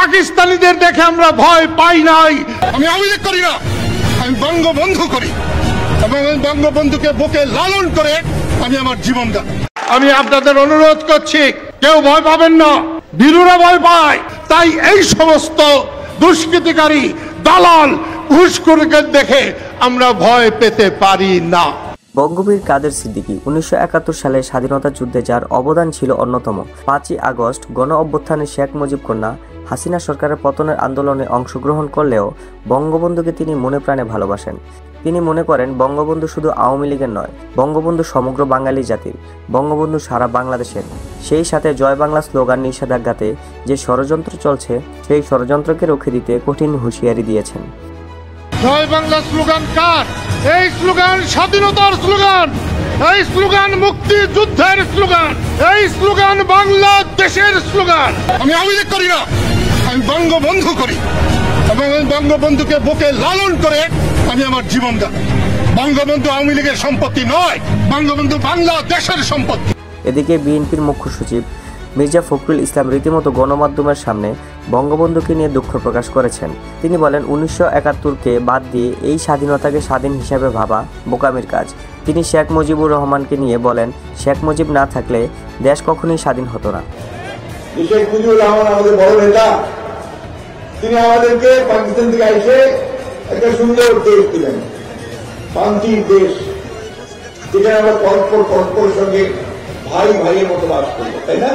পাকিস্তানিদের দেখে আমরা ভয় পাই নাই। আমি অভিযোগ করি না, আমি বঙ্গবন্ধু করি এবং বঙ্গবন্ধুকে বুকে লালন করে আমি আমার জীবন দেব। আমি আপনাদের অনুরোধ করছি, কেউ ভয় পাবেন না, বীরুরা ভয় পায়। তাই এই সমস্ত দুষ্কৃতিকারী দালাল ঘুষখোরকে দেখে আমরা ভয় পেতে পারি না। বঙ্গবীর কাদের সিদ্দিকী 1971 সালে স্বাধীনতা যুদ্ধে যার অবদান ছিল অন্যতম। 5ই আগস্ট গণ অভ্যুত্থানে শেখ মুজিব কন্যা হাসিনা সরকারের পতনের আন্দোলনে অংশগ্রহণ করলেও বঙ্গবন্ধুকে তিনি মনে প্রাণে ভালোবাসেন। তিনি মনে করেন বঙ্গবন্ধু শুধু আওয়ামী লীগের নয়, বঙ্গবন্ধু সমগ্র বাঙালি জাতির, বঙ্গবন্ধু সারা বাংলাদেশের। সেই সাথে জয় বাংলা স্লোগান নিষেধাজ্ঞাতে যে ষড়যন্ত্র চলছে সেই ষড়যন্ত্রকে রুখে দিতে কঠিন হুঁশিয়ারি দিয়েছেন। জয় বাংলা স্লোগান কার? এই স্লোগান স্বাধীনতার স্লোগান, এই স্লোগান মুক্তিযুদ্ধের স্লোগান, এই স্লোগান বাংলাদেশের স্লোগান। আমি অভিযোগ করি না, আমি বঙ্গবন্ধু করি এবং বঙ্গবন্ধুকে বুকে লালন করে আমি আমার জীবন দেব। বঙ্গবন্ধু আওয়ামী লীগের সম্পত্তি নয়, বঙ্গবন্ধু বাংলাদেশের সম্পত্তি। এদিকে বিএনপির মুখ্য সচিব মির্জা ফখরুল ইসলাম রীতিমতো গণমাধ্যমের সামনে বঙ্গবন্ধুকে নিয়ে দুঃখ প্রকাশ করেছেন। তিনি বলেন 1971কে বাদ দিয়ে এই স্বাধীনতাকে স্বাধীন হিসাবে ভাবা বোকামির কাজ। তিনি শেখ মুজিবুর রহমানকে নিয়ে বলেন, শেখ মুজিব না থাকলে দেশ কখনোই স্বাধীন হতো না। শেখ মুজিবুর রহমান আমাদের বড় নেতা, তিনি আমাদেরকে পাকিস্তান থেকে এসে একটা সুন্দর দেশ দিলেন, শান্তির দেশ, যেখানে আমরা পরস্পরের সঙ্গে ভাই ভাইয়ের মতো বাস করি, তাই না?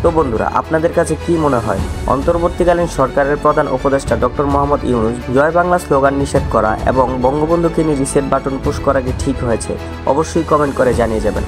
তো বন্ধুরা, আপনাদের কাছে কি মনে হয় অন্তর্বর্তীকালীন সরকারের প্রধান উপদেষ্টা ডক্টর মোহাম্মদ ইউনূস জয় বাংলা স্লোগান নিষেধ করা এবং বঙ্গবন্ধুকে নিয়ে রিসেট বাটন পুশ করা কি ঠিক হয়েছে? অবশ্যই কমেন্ট করে জানিয়ে যাবেন।